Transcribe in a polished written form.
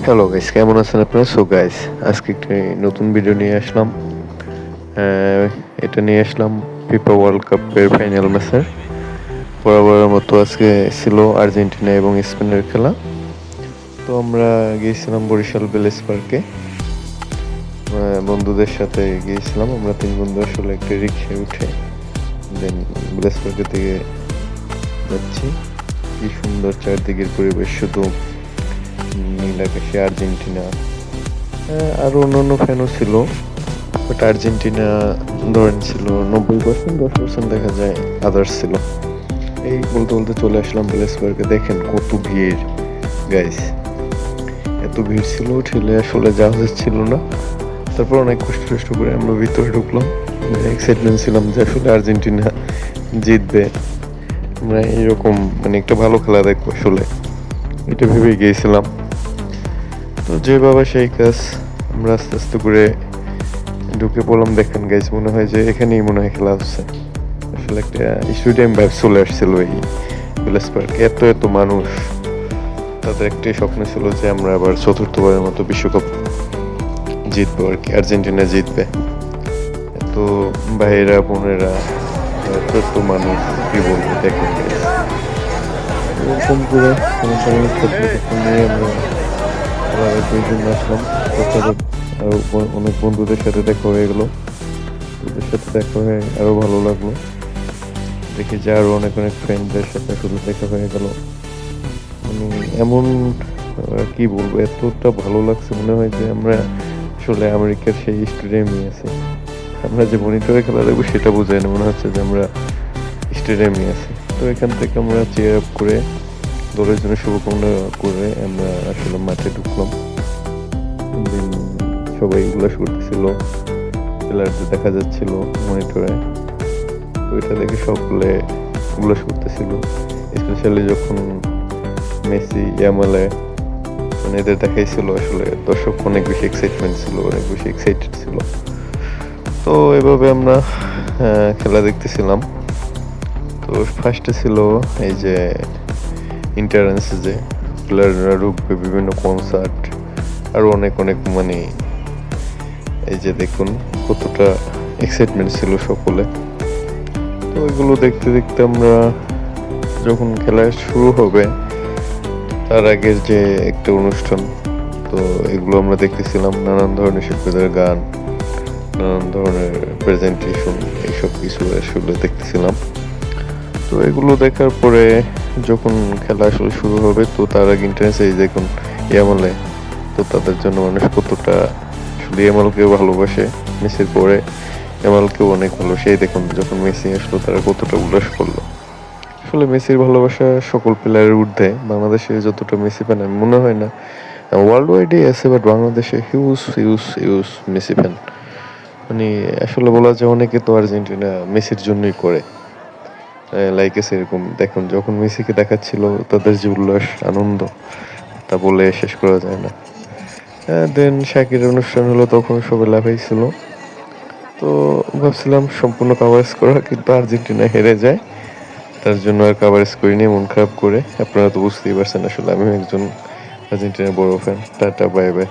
Hello guys, কেমন আছেন আপনারা? সো গাইস, আজকে একটি নতুন ভিডিও নিয়ে আসলাম। আহ, এটা নিয়ে আসলাম ফিফা ওয়ার্ল্ড কাপের ফাইনাল ম্যাচের। বরাবরের মতো আজকে ছিল আর্জেন্টিনা এবং স্পেনের খেলা। তো আমরা গিয়েছিলাম বরিশাল প্যালেস পার্কে, বন্ধুদের সাথে গিয়েছিলাম। আমরা তিন বন্ধু আসলে একটা রিক্সায় উঠে দেন প্যালেস পার্কে থেকে যাচ্ছি। কি সুন্দর চারদিকের পরিবেশ, শুধু নীল আকাশে আর্জেন্টিনা। আরো অন্যান্য ফ্যানও ছিল, বাট আর্জেন্টিনা ধরেন ছিল 90%, 10% দেখা যায় আদার্স ছিল। এই বলতে বলতে চলে আসলাম প্যালেস পার্কে। দেখেন কত ভিড় গাইস, এত ভিড় ছিল, ঠেলে আসলে যাওয়া যাচ্ছিল না। তারপর অনেক কষ্ট করে আমরা ভিতরে ঢুকলাম। এক্সাইটমেন্ট ছিলাম যে আসলে আর্জেন্টিনা জিতবে, আমরা এরকম মানে একটা ভালো খেলা দেখবো আসলে, এটা ভেবেই গিয়েছিলাম। তো যে বাবা সেই কাজ, আমরা আস্তে আস্তে করে ঢুকে পড়লাম। দেখেন গাইস, মনে হয় যে এখানেই মনে হয় খেলা হচ্ছে। আসলে একটা স্টেডিয়াম ভাইব চলে আসছিল এই প্যালেস পার্কে। এত এত মানুষ, তাদের একটাই স্বপ্ন ছিল যে আমরা আবার চতুর্থবারের মতো বিশ্বকাপ জিতবো আর কি, আর্জেন্টিনা জিতবে। এত ভাইয়েরা বোনেরা, এত এত মানুষ, কি বলবো। দেখেন guys, এরকম করে সমসাময়িক স্বপ্ন নিয়ে আমরা খেলা দেখবার জন্য আসলাম। তাছাড়া আরো অনেক বন্ধুদের সাথে দেখা হয়ে গেল। ওদের সাথে দেখা হয়ে আরো ভালো লাগলো। দেখি যে আরো অনেক অনেক ফ্রেন্ডদের সাথে আসলে দেখা হয়ে গেল। মানে এমন কি বলবো, এতটা ভালো লাগছে, মনে হয় যে আমরা আসলে আমেরিকার সেই স্টেডিয়ামে আছি। আমরা যে মনিটরে খেলা দেখবো সেটা বোঝায় না, মনে হচ্ছে যে আমরা স্টেডিয়ামে আছি। তো এখান থেকে আমরা চেয়ার আপ করে দলের জন্য শুভকামনা করে আমরা আসলে মাঠে ঢুকলাম। Then সবাই উল্লাস করতেছিল, প্লেয়ারদের দেখা যাচ্ছিল মনিটরে। তো এটা দেখে সকলে উল্লাস করতেছিল, স্পেশালি যখন মেসি ইয়ামালে মানে এদের দেখাইছিল। আসলে দর্শক অনেক বেশি এক্সাইটমেন্ট ছিল, অনেক বেশি এক্সাইটেড ছিল। তো এভাবে আমরা খেলা দেখতেছিলাম। তো ফার্স্টে ছিল এই যে ইন্টারেন্স, যে প্লেয়াররা ঢুকবে, বিভিন্ন কনসার্ট, আরো অনেক অনেক মানে এই যে দেখুন কতটা এক্সাইটমেন্ট ছিল সকলে। তো এগুলো দেখতে দেখতে আমরা যখন খেলা শুরু হবে তার আগের যে একটা অনুষ্ঠান, তো এগুলো আমরা দেখতেছিলাম। নানান ধরনের শিল্পীদের গান, নানান ধরনের প্রেজেন্টেশন, এইসব কিছু আসলে দেখতেছিলাম। তো এগুলো দেখার পরে যখন খেলা আসলে শুরু হবে, তো তার আগে ইন্টারেস্ট এই দেখুন ইয়ামালে। তো তাদের জন্য মানুষ কতটা আসলে ইয়ামালকেও ভালোবাসে, মেসির পরে ইয়ামালকেও অনেক ভালোবাসে। এই দেখুন যখন মেসি আসলো তারা কতটা উল্লাস করলো। আসলে মেসির ভালোবাসা সকল প্লেয়ারের ঊর্ধ্বে। বাংলাদেশে যতটা মেসি ফ্যান আমি মনে হয় না ওয়ার্ল্ড ওয়াইডে আছে, বাট বাংলাদেশে huge huge huge Messi fan. মানে আসলে বলা যায় অনেকে তো আর্জেন্টিনা মেসির জন্যই করে লাইকেছে। এরকম দেখুন যখন মেসিকে দেখাচ্ছিল তাদের যে উল্লাস আনন্দ, তা বলে শেষ করা যায় না। দেন শাকিরের অনুষ্ঠান হলো, তখন সবাই লাফাইছিল। তো ভাবছিলাম সম্পূর্ণ কাভারেজ করা, কিন্তু আর্জেন্টিনা হেরে যায়। তার জন্য আর কাভারেজ করিনি মন খারাপ করে। আপনারা তো বুঝতেই পারছেন আসলে আমি একজন আর্জেন্টিনার বড় ফ্যান। Tata, bye bye.